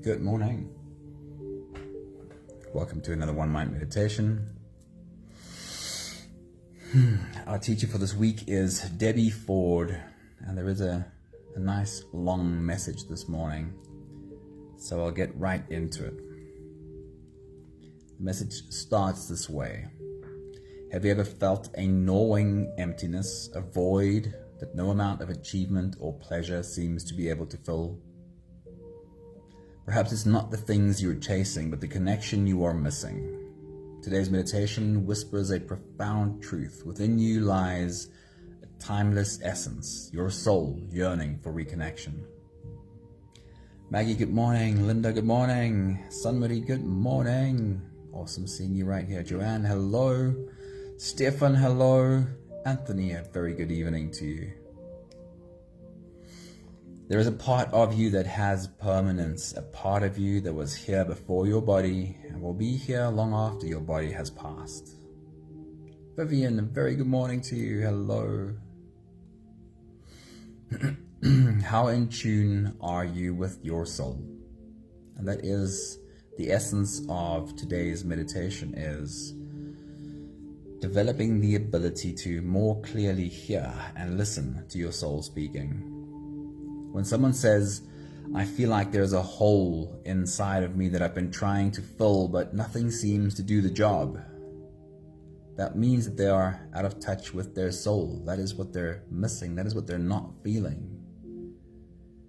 Good morning. Welcome to another One Mind meditation. Our teacher for this week is Debbie Ford, and there is a nice long message this morning, so I'll get right into it. The message starts this way. Have you ever felt a gnawing emptiness, a void that no amount of achievement or pleasure seems to be able to fill? Perhaps it's not the things you're chasing, but the connection you are missing. Today's meditation whispers a profound truth. Within you lies a timeless essence, your soul yearning for reconnection. Maggie, good morning. Linda, good morning. Sunmarie, good morning. Awesome seeing you right here. Joanne, hello. Stefan, hello. Anthony, a very good evening to you. There is a part of you that has permanence, a part of you that was here before your body and will be here long after your body has passed. Vivian, a very good morning to you. Hello. How in tune are you with your soul? And that is the essence of today's meditation, is developing the ability to more clearly hear and listen to your soul speaking. When someone says, I feel like there's a hole inside of me that I've been trying to fill, but nothing seems to do the job, that means that they are out of touch with their soul. That is what they're missing. That is what they're not feeling.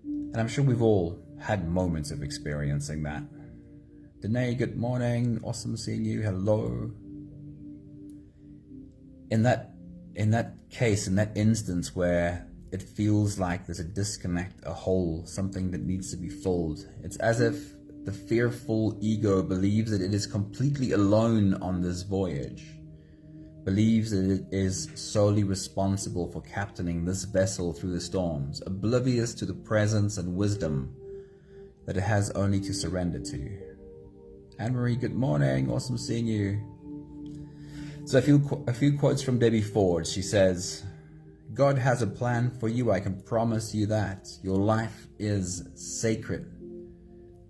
And I'm sure we've all had moments of experiencing that. Danae, good morning. Awesome seeing you. Hello. In that case, in that instance where it feels like there's a disconnect, a hole, something that needs to be filled, it's as if the fearful ego believes that it is completely alone on this voyage, believes that it is solely responsible for captaining this vessel through the storms, oblivious to the presence and wisdom that it has only to surrender to. Anne-Marie, good morning. Awesome seeing you. So a few quotes from Debbie Ford. She says, God has a plan for you, I can promise you that. Your life is sacred.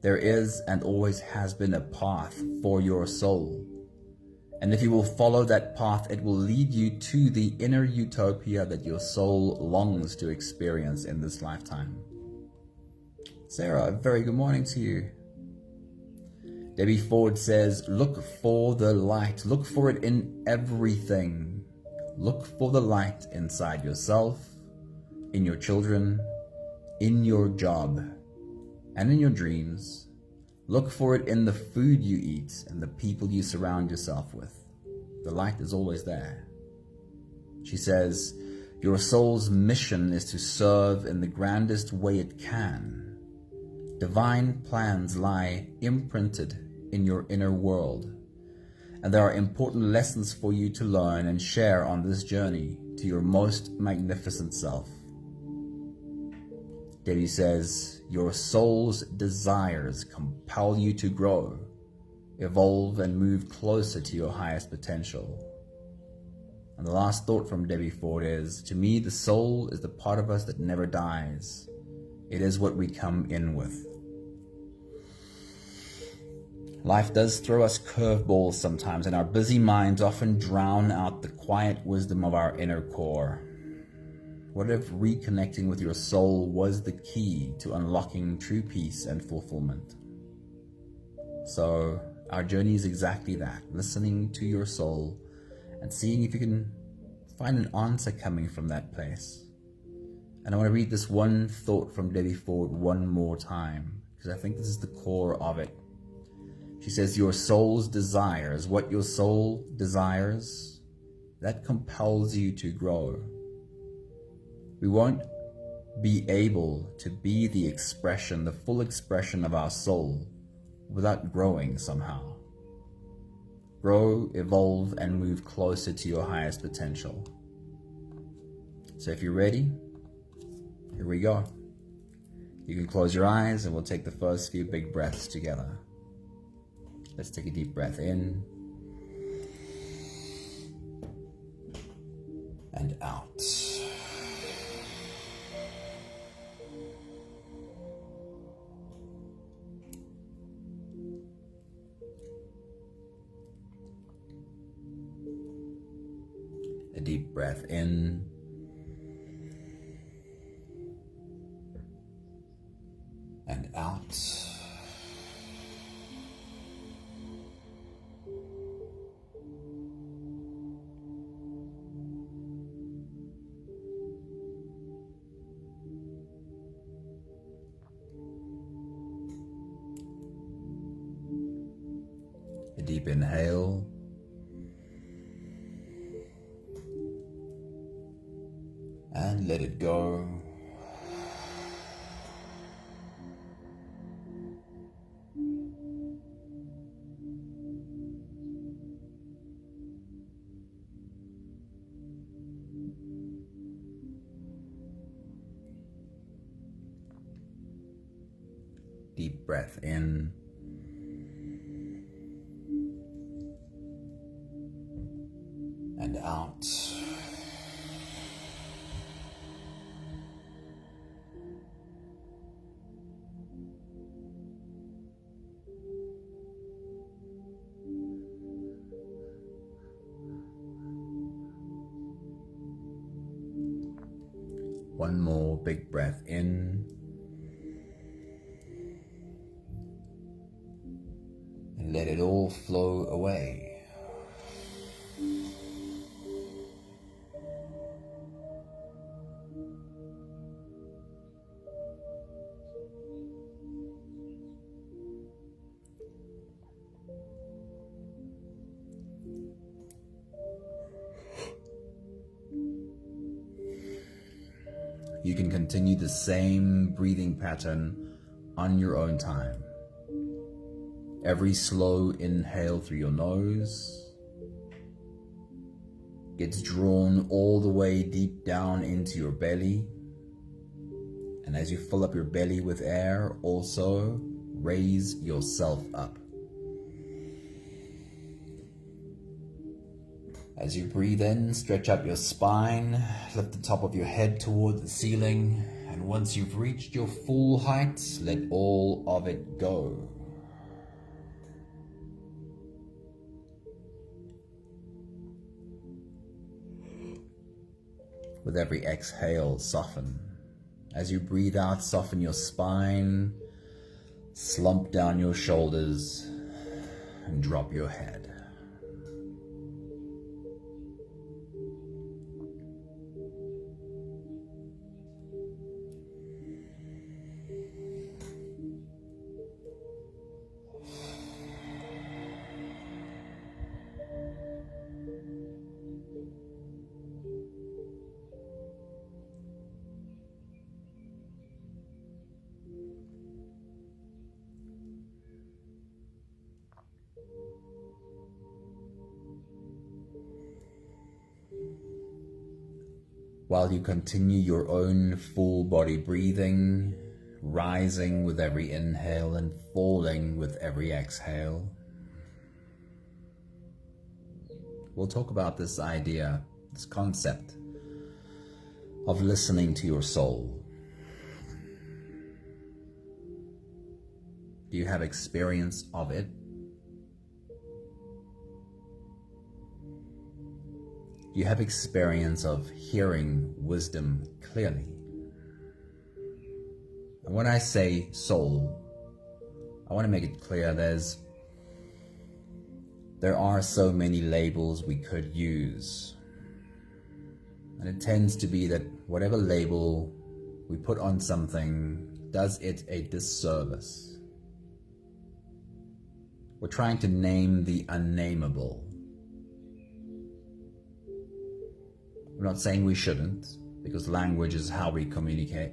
There is and always has been a path for your soul. And if you will follow that path, it will lead you to the inner utopia that your soul longs to experience in this lifetime. Sarah, a very good morning to you. Debbie Ford says, look for the light. Look for it in everything. Look for the light inside yourself, in your children, in your job, and in your dreams. Look for it in the food you eat and the people you surround yourself with. The light is always there. She says, your soul's mission is to serve in the grandest way it can. Divine plans lie imprinted in your inner world, and there are important lessons for you to learn and share on this journey to your most magnificent self. Debbie says, your soul's desires compel you to grow, evolve, and move closer to your highest potential. And the last thought from Debbie Ford is, to me, the soul is the part of us that never dies. It is what we come in with. Life does throw us curveballs sometimes, and our busy minds often drown out the quiet wisdom of our inner core. What if reconnecting with your soul was the key to unlocking true peace and fulfillment? So our journey is exactly that, listening to your soul and seeing if you can find an answer coming from that place. And I want to read this one thought from Debbie Ford one more time, because I think this is the core of it. She says, your soul's desires, what your soul desires, that compels you to grow. We won't be able to be the expression, the full expression of our soul without growing somehow. Grow, evolve, and move closer to your highest potential. So if you're ready, here we go. You can close your eyes and we'll take the first few big breaths together. Let's take a deep breath in and out. A deep breath in. And out. A deep inhale. And let it go. Deep breath in. And out. One more big breath in. And let it all flow away. You can continue the same breathing pattern on your own time. Every slow inhale through your nose gets drawn all the way deep down into your belly. And as you fill up your belly with air, also raise yourself up. As you breathe in, stretch up your spine, lift the top of your head toward the ceiling, and once you've reached your full height, let all of it go. With every exhale, soften. As you breathe out, soften your spine, slump down your shoulders, and drop your head. While you continue your own full body breathing, rising with every inhale and falling with every exhale, we'll talk about this idea, this concept of listening to your soul. Do you have experience of it? Do you have experience of hearing wisdom clearly? And when I say soul, I want to make it clear there are so many labels we could use. And it tends to be that whatever label we put on something does it a disservice. We're trying to name the unnameable. We're not saying we shouldn't, because language is how we communicate.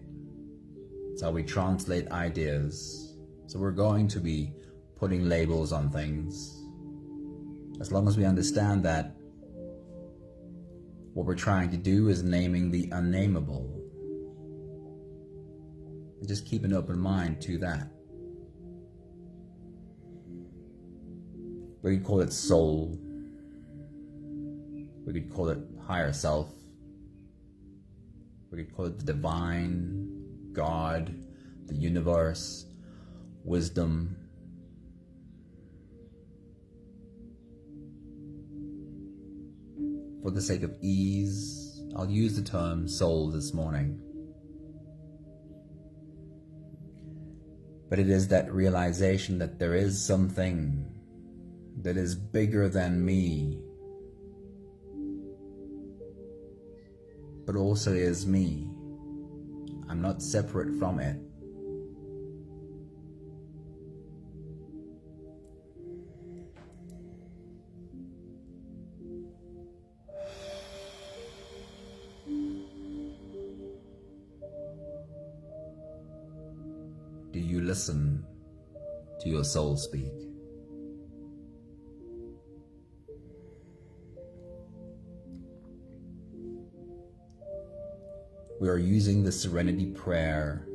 It's how we translate ideas. So we're going to be putting labels on things. As long as we understand that what we're trying to do is naming the unnameable. And just keep an open mind to that. We could call it soul. We could call it higher self. We could call it the divine, God, the universe, wisdom. for the sake of ease, I'll use the term soul this morning. But it is that realization that there is something that is bigger than me, but also is me. I'm not separate from it. Do you listen to your soul speak? We are using the Serenity Prayer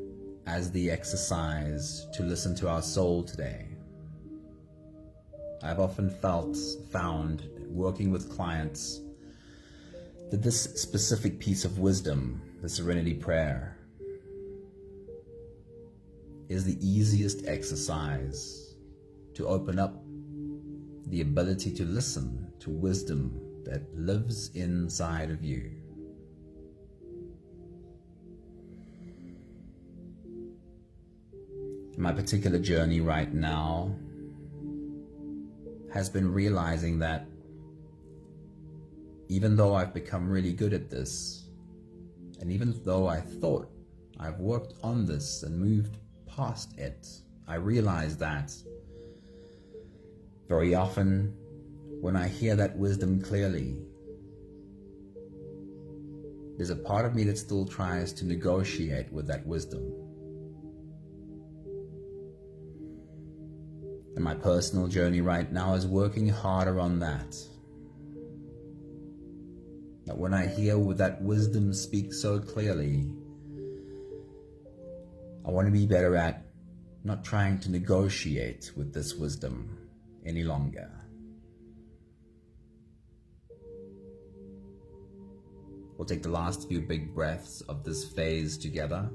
as the exercise to listen to our soul today. I've often found working with clients that this specific piece of wisdom, the Serenity Prayer, is the easiest exercise to open up the ability to listen to wisdom that lives inside of you. My particular journey right now has been realizing that even though I've become really good at this, and even though I thought I've worked on this and moved past it, I realize that very often when I hear that wisdom clearly, there's a part of me that still tries to negotiate with that wisdom. And my personal journey right now is working harder on that. That when I hear that wisdom speak so clearly, I want to be better at not trying to negotiate with this wisdom any longer. We'll take the last few big breaths of this phase together,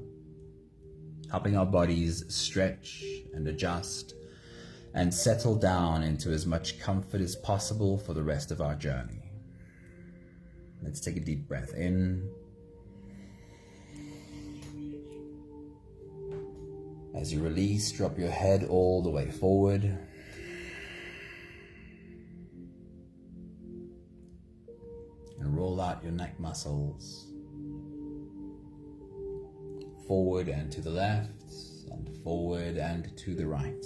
helping our bodies stretch and adjust and settle down into as much comfort as possible for the rest of our journey. Let's take a deep breath in. As you release, drop your head all the way forward. And roll out your neck muscles. Forward and to the left, and forward and to the right.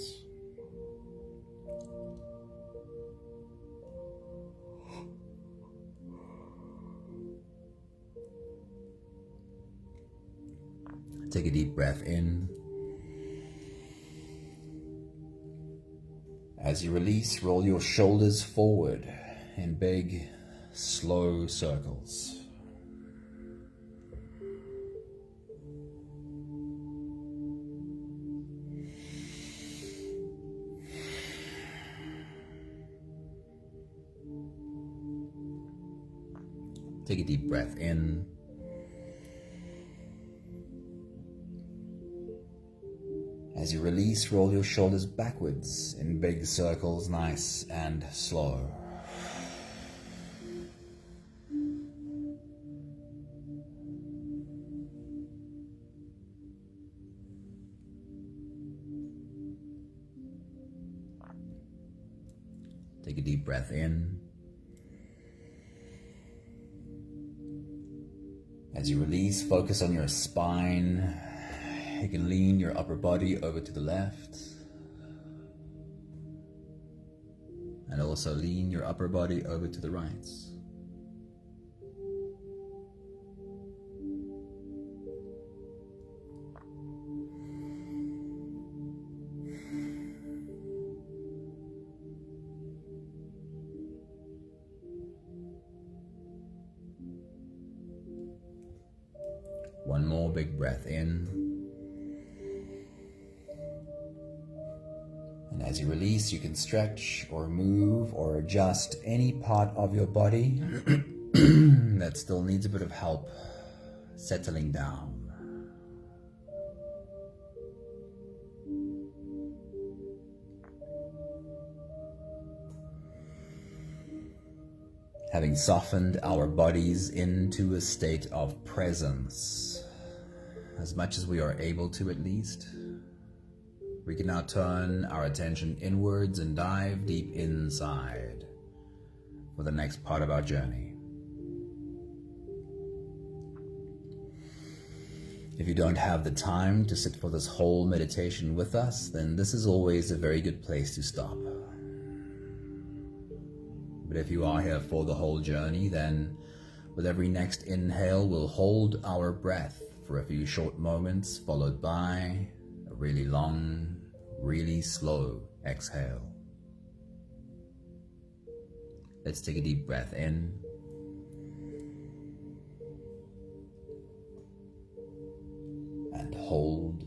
Take a deep breath in. As you release, roll your shoulders forward in big, slow circles. Take a deep breath in. As you release, roll your shoulders backwards in big circles, nice and slow. Take a deep breath in. As you release, focus on your spine. You can lean your upper body over to the left, and also lean your upper body over to the right. One more big breath in. And as you release, you can stretch or move or adjust any part of your body that still needs a bit of help settling down. Having softened our bodies into a state of presence, as much as we are able to at least, we can now turn our attention inwards and dive deep inside for the next part of our journey. If you don't have the time to sit for this whole meditation with us, then this is always a very good place to stop. But if you are here for the whole journey, then with every next inhale, we'll hold our breath for a few short moments, followed by a really long, really slow exhale. Let's take a deep breath in. And hold.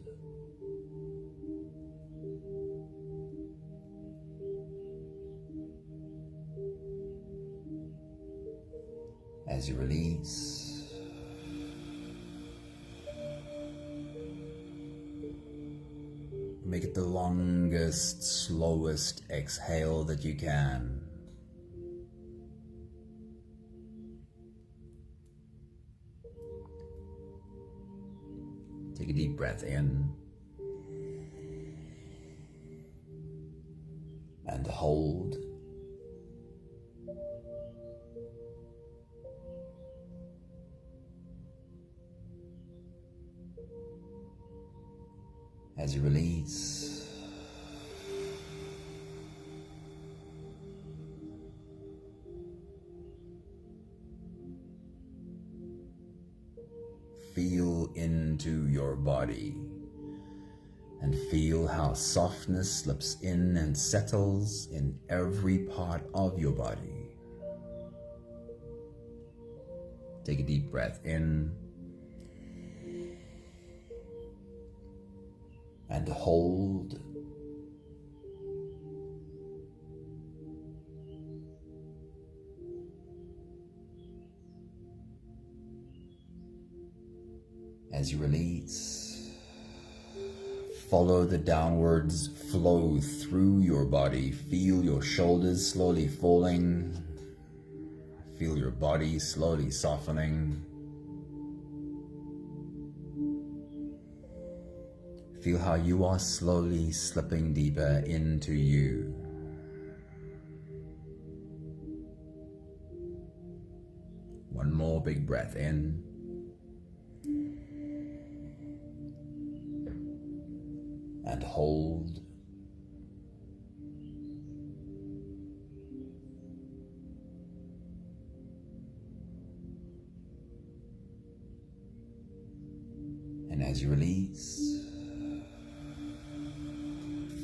As you release, make it the longest, slowest exhale that you can. Take a deep breath in and hold. As you release, feel into your body and feel how softness slips in and settles in every part of your body. Take a deep breath in and hold. As you release, follow the downwards flow through your body. Feel your shoulders slowly falling. Feel your body slowly softening. Feel how you are slowly slipping deeper into you. One more big breath in. And hold. And as you release,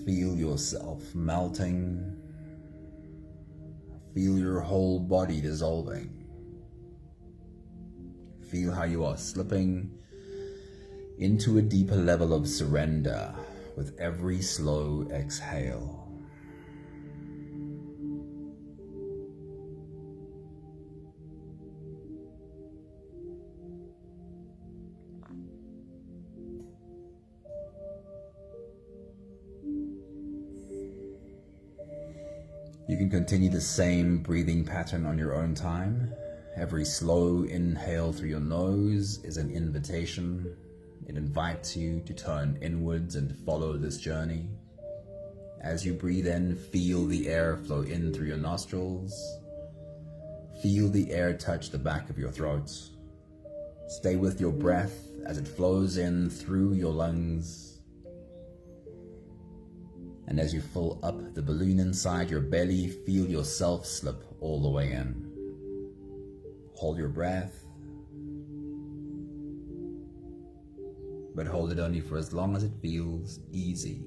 feel yourself melting. Feel your whole body dissolving. Feel how you are slipping into a deeper level of surrender with every slow exhale. You can continue the same breathing pattern on your own time. Every slow inhale through your nose is an invitation. It invites you to turn inwards and follow this journey. As you breathe in, feel the air flow in through your nostrils. Feel the air touch the back of your throat. Stay with your breath as it flows in through your lungs. And as you fill up the balloon inside your belly, feel yourself slip all the way in. Hold your breath, but hold it only for as long as it feels easy,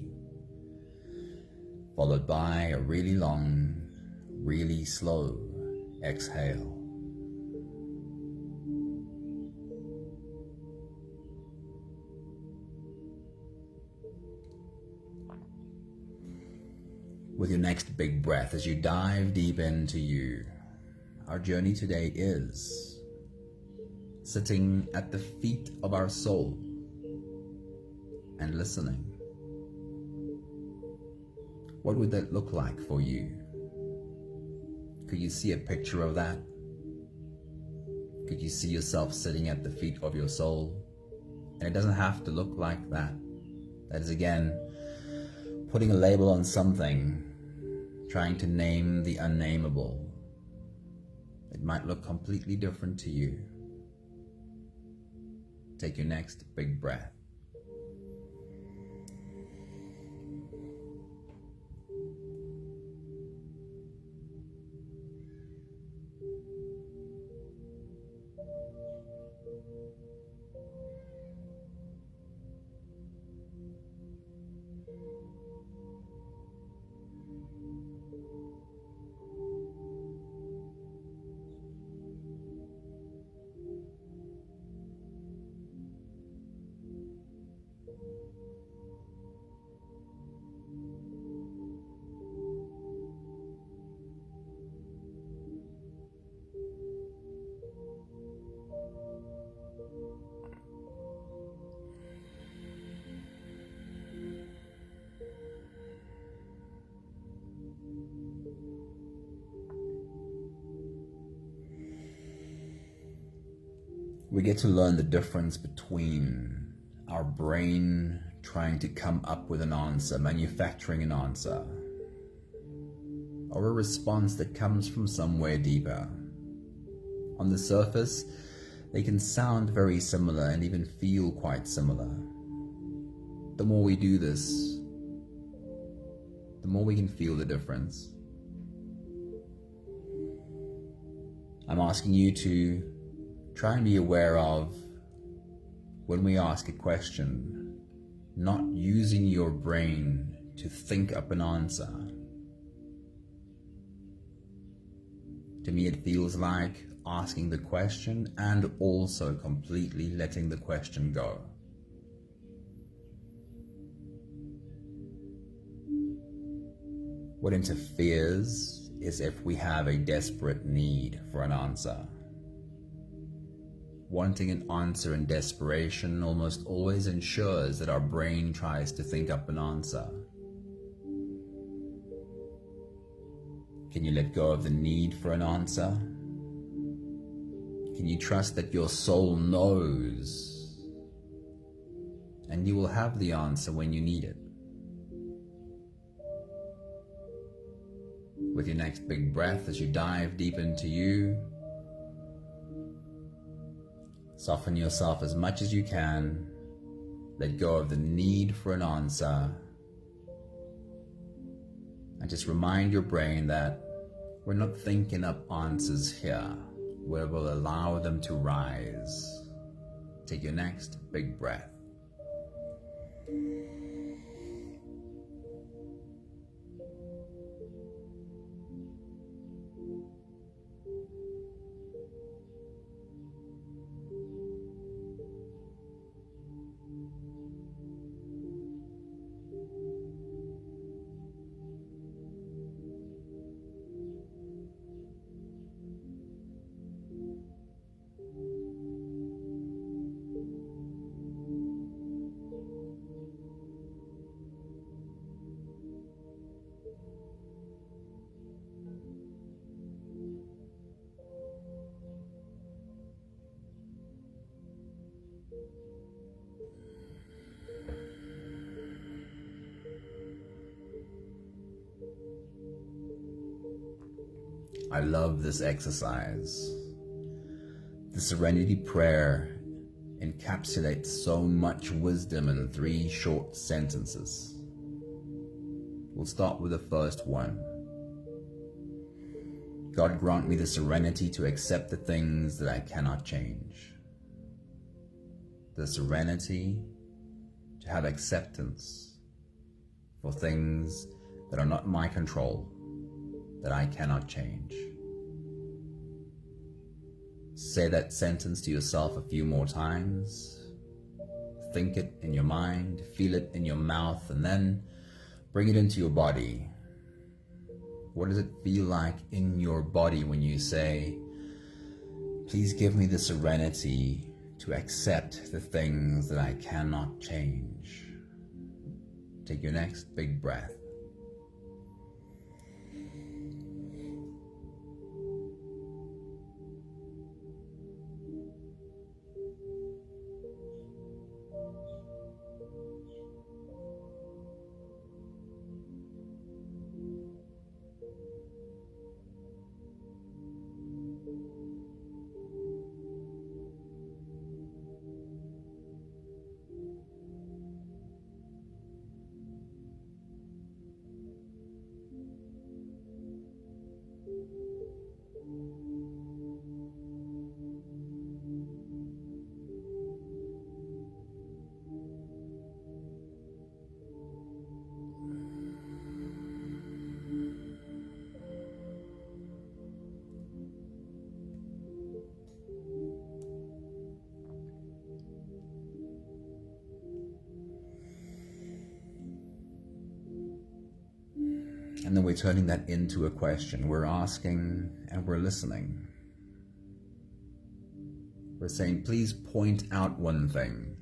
followed by a really long, really slow exhale. With your next big breath, as you dive deep into you, our journey today is sitting at the feet of our soul and listening. What would that look like for you? Could you see a picture of that? Could you see yourself sitting at the feet of your soul? And it doesn't have to look like that. That is, again, putting a label on something, trying to name the unnameable. It might look completely different to you. Take your next big breath. We get to learn the difference between our brain trying to come up with an answer, manufacturing an answer, or a response that comes from somewhere deeper. On the surface, they can sound very similar and even feel quite similar. The more we do this, the more we can feel the difference. I'm asking you to try and be aware of, when we ask a question, not using your brain to think up an answer. To me, it feels like asking the question and also completely letting the question go. What interferes is if we have a desperate need for an answer. Wanting an answer in desperation almost always ensures that our brain tries to think up an answer. Can you let go of the need for an answer? Can you trust that your soul knows, and you will have the answer when you need it? With your next big breath, as you dive deep into you, soften yourself as much as you can. Let go of the need for an answer. And just remind your brain that we're not thinking up answers here. We will allow them to rise. Take your next big breath. I love this exercise. The Serenity Prayer encapsulates so much wisdom in 3 short sentences. We'll start with the first one. God grant me the serenity to accept the things that I cannot change. The serenity to have acceptance for things that are not in my control, that I cannot change. Say that sentence to yourself a few more times. Think it in your mind, feel it in your mouth, and then bring it into your body. What does it feel like in your body when you say, please give me the serenity to accept the things that I cannot change? Take your next big breath. And then we're turning that into a question. We're asking and we're listening. We're saying, please point out one thing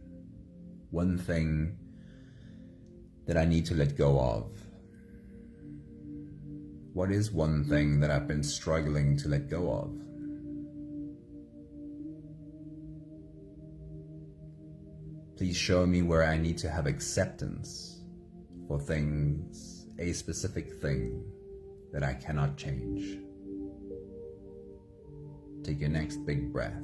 that I need to let go of. What is one thing that I've been struggling to let go of? Please show me where I need to have acceptance for things, a specific thing that I cannot change. Take your next big breath.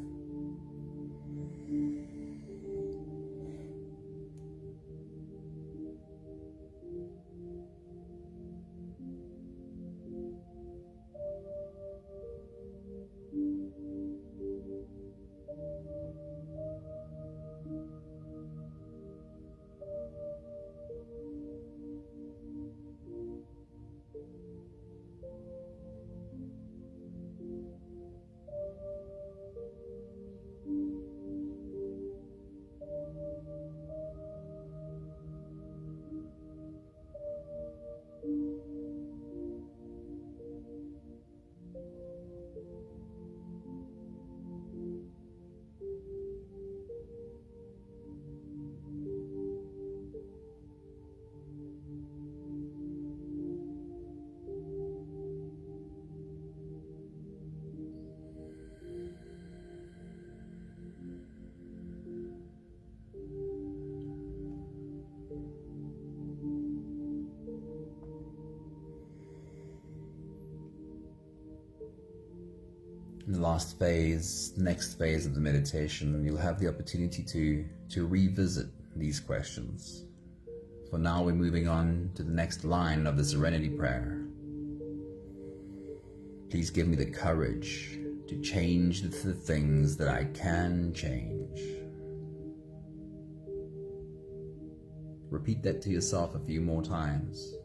In the last phase, next phase of the meditation, you'll have the opportunity to revisit these questions. For now, we're moving on to the next line of the Serenity Prayer. Please give me the courage to change the things that I can change. Repeat that to yourself a few more times.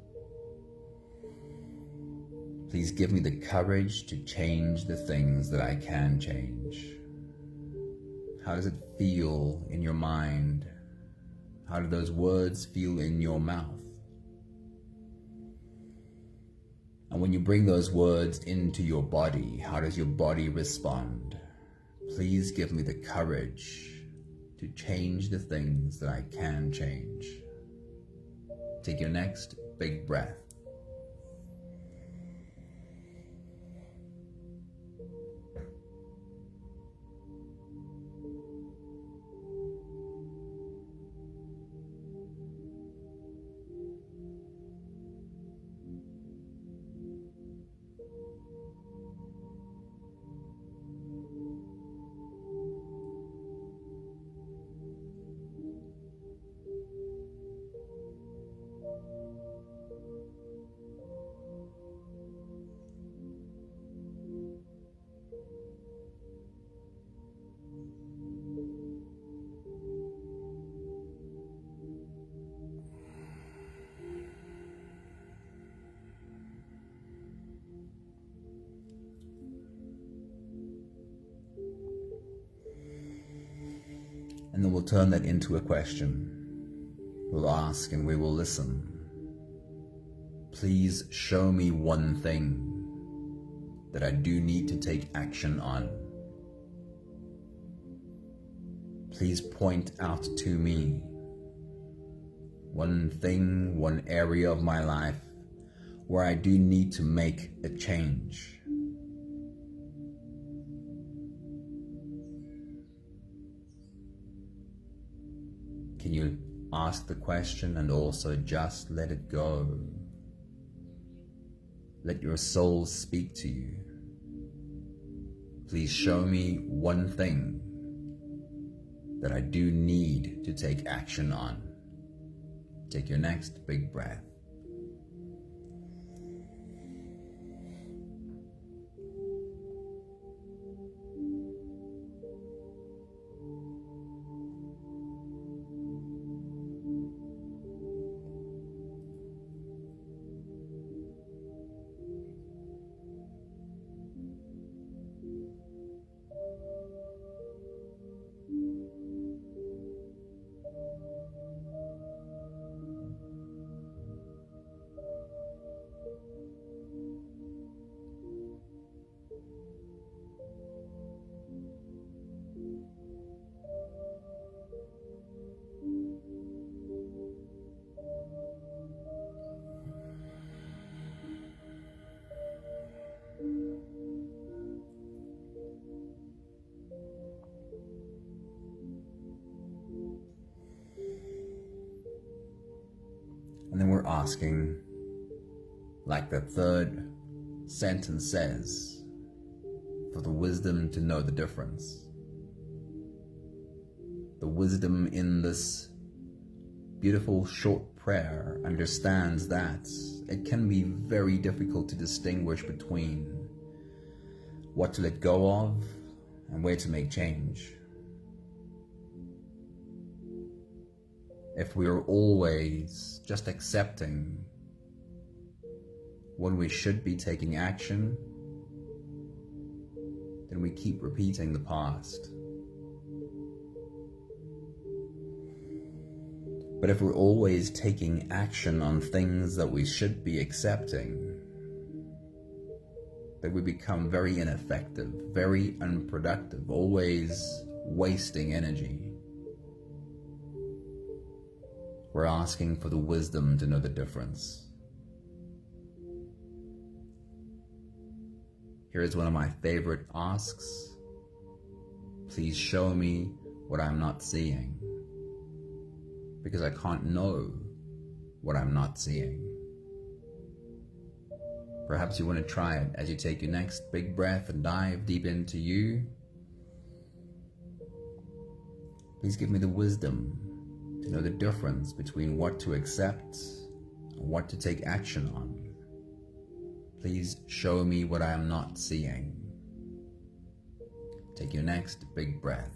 Please give me the courage to change the things that I can change. How does it feel in your mind? How do those words feel in your mouth? And when you bring those words into your body, how does your body respond? Please give me the courage to change the things that I can change. Take your next big breath. And then we'll turn that into a question. We'll ask and we will listen. Please show me one thing that I do need to take action on. Please point out to me one thing, one area of my life where I do need to make a change. Can you ask the question and also just let it go? Let your soul speak to you. Please show me one thing that I do need to take action on. Take your next big breath. asking, like the third sentence says, for the wisdom to know the difference. The wisdom in this beautiful short prayer understands that it can be very difficult to distinguish between what to let go of and where to make change. If we are always just accepting when we should be taking action, then we keep repeating the past. But if we're always taking action on things that we should be accepting, then we become very ineffective, very unproductive, always wasting energy. We're asking for the wisdom to know the difference. Here's one of my favorite asks. Please show me what I'm not seeing, because I can't know what I'm not seeing. Perhaps you want to try it as you take your next big breath and dive deep into you. Please give me the wisdom to know the difference between what to accept and what to take action on. Please show me what I am not seeing. Take your next big breath.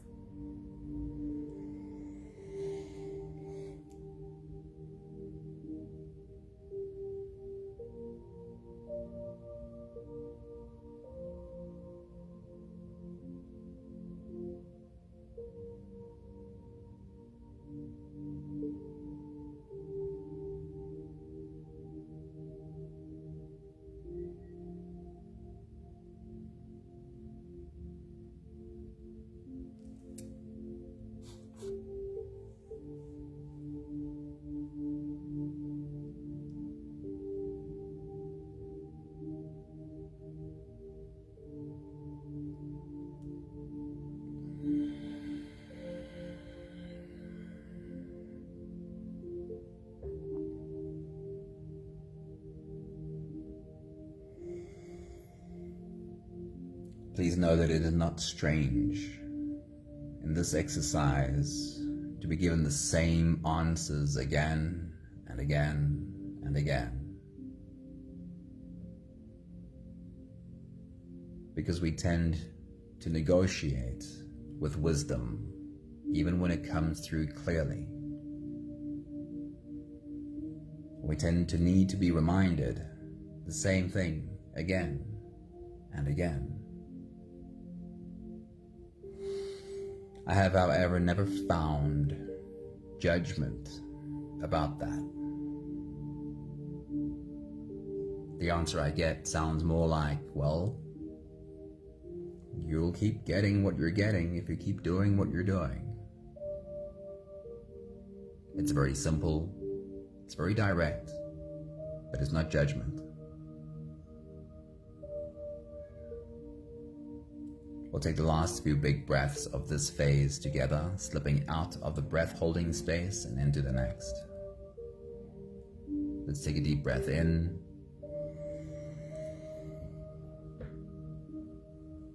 Please know that it is not strange in this exercise to be given the same answers again and again and again, because we tend to negotiate with wisdom even when it comes through clearly. We tend to need to be reminded the same thing again and again. I have, however, never found judgment about that. The answer I get sounds more like, well, you'll keep getting what you're getting if you keep doing what you're doing. It's very simple, it's very direct, but it's not judgment. We'll take the last few big breaths of this phase together, slipping out of the breath-holding space and into the next. Let's take a deep breath in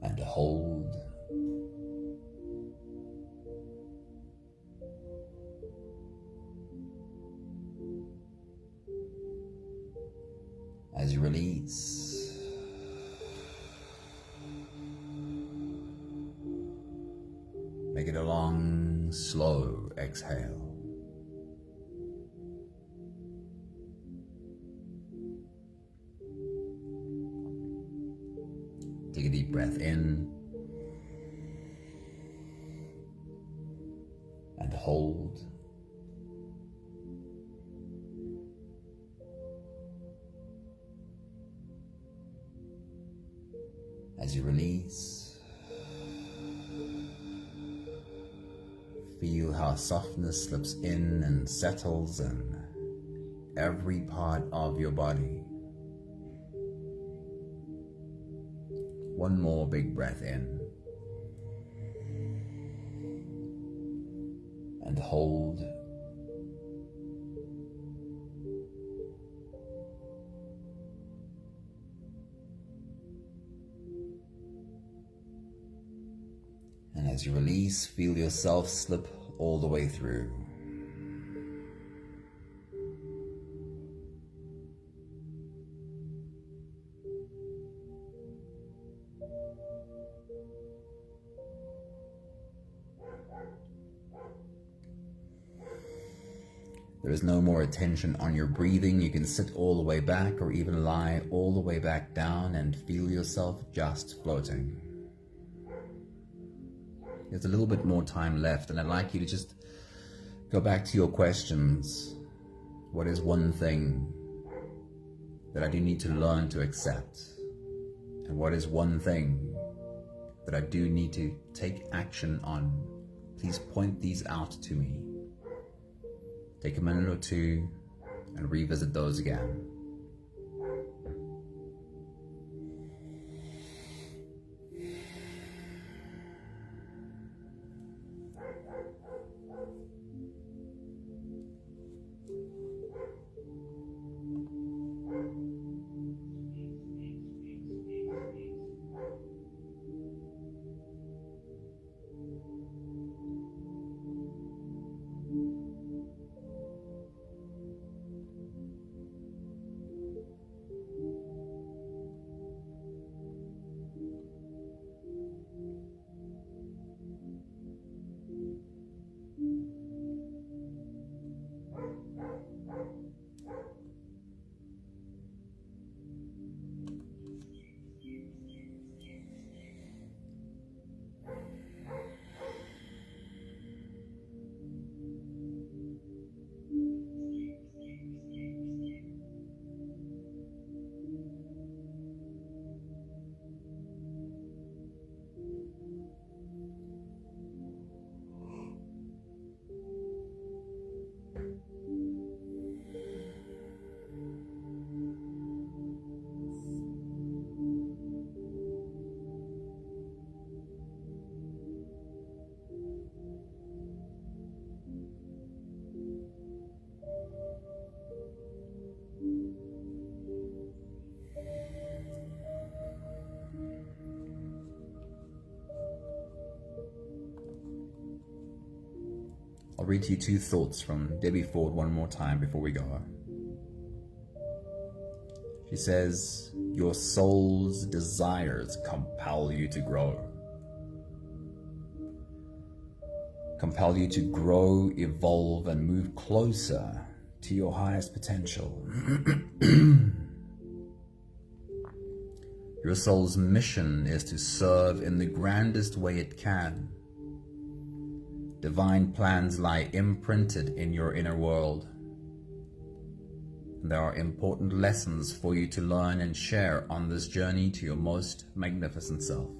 and hold. As you release, make it a long, slow exhale. Take a deep breath in and hold. As you release, feel how softness slips in and settles in every part of your body. One more big breath in and hold. as you release, feel yourself slip all the way through. There is no more attention on your breathing. You can sit all the way back or even lie all the way back down and feel yourself just floating. There's a little bit more time left, and I'd like you to just go back to your questions. What is one thing that I do need to learn to accept? And what is one thing that I do need to take action on? Please point these out to me. Take a minute or two and revisit those again. I'll read to you two thoughts from Debbie Ford one more time before we go. She says, your soul's desires compel you to grow. Compel you to grow, evolve, and move closer to your highest potential. Your soul's mission is to serve in the grandest way it can. Divine plans lie imprinted in your inner world. There are important lessons for you to learn and share on this journey to your most magnificent self.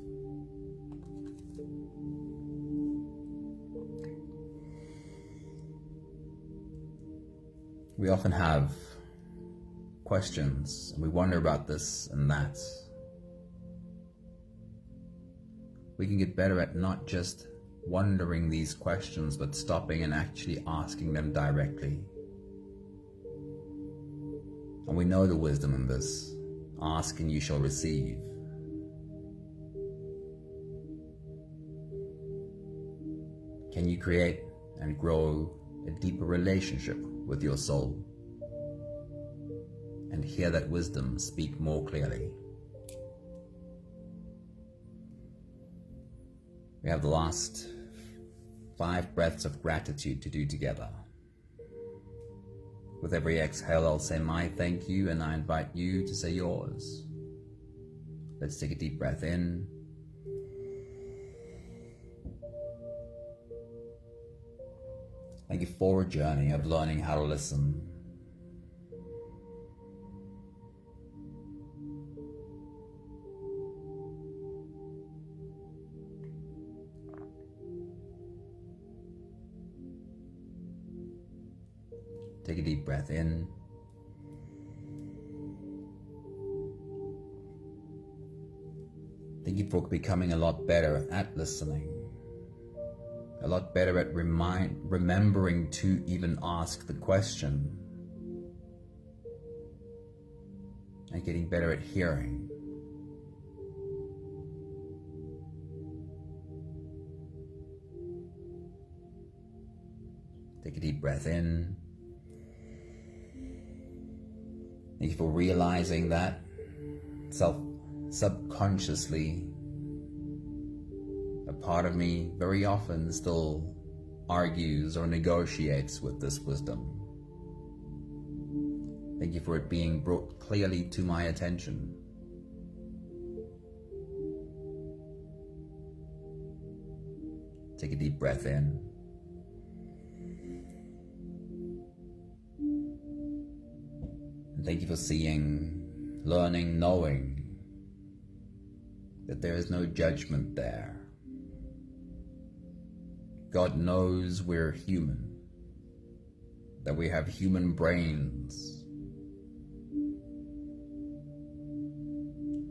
We often have questions, and we wonder about this and that. We can get better at not just wondering these questions, but stopping and actually asking them directly. And we know the wisdom in this. Ask and you shall receive. Can you create and grow a deeper relationship with your soul and hear that wisdom speak more clearly? We have the last 5 breaths of gratitude to do together. With every exhale, I'll say my thank you, and I invite you to say yours. Let's take a deep breath in. Thank you for a journey of learning how to listen. Take a deep breath in. Thank you for becoming a lot better at listening. A lot better at remembering to even ask the question. And getting better at hearing. Take a deep breath in. Thank you for realizing that subconsciously, a part of me very often still argues or negotiates with this wisdom. Thank you for it being brought clearly to my attention. Take a deep breath in. And thank you for seeing, learning, knowing that there is no judgment there. God knows we're human, that we have human brains,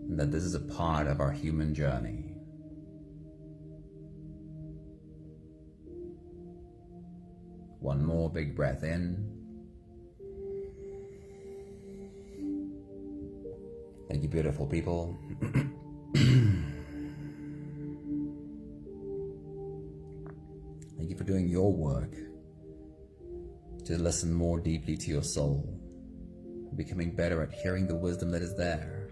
and that this is a part of our human journey. One more big breath in. Thank you, beautiful people. Thank you for doing your work to listen more deeply to your soul, becoming better at hearing the wisdom that is there.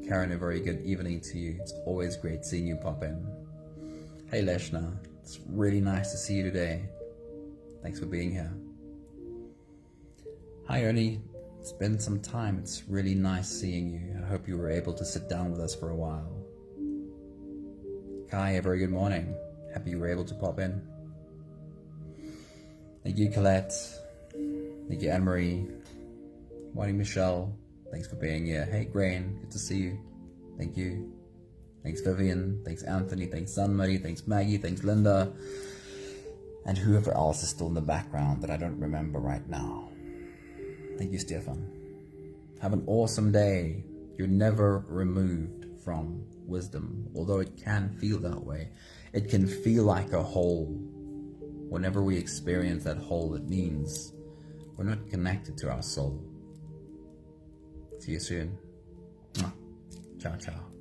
Karen, a very good evening to you. It's always great seeing you pop in. Hey Leshna, it's really nice to see you today. Thanks for being here. Hi Ernie, it's been some time. It's really nice seeing you. I hope you were able to sit down with us for a while. Kai, a very good morning. Happy you were able to pop in. Thank you, Colette. Thank you, Anne-Marie. Morning, Michelle. Thanks for being here. Hey, Grain. Good to see you. Thank you. Thanks, Vivian. Thanks, Anthony. Thanks, Sunmuddy. Thanks, Maggie. Thanks, Linda. And whoever else is still in the background that I don't remember right now. Thank you, Stefan. Have an awesome day. You're never removed from wisdom, although it can feel that way. It can feel like a hole. Whenever we experience that hole, it means we're not connected to our soul. See you soon. Ciao, ciao.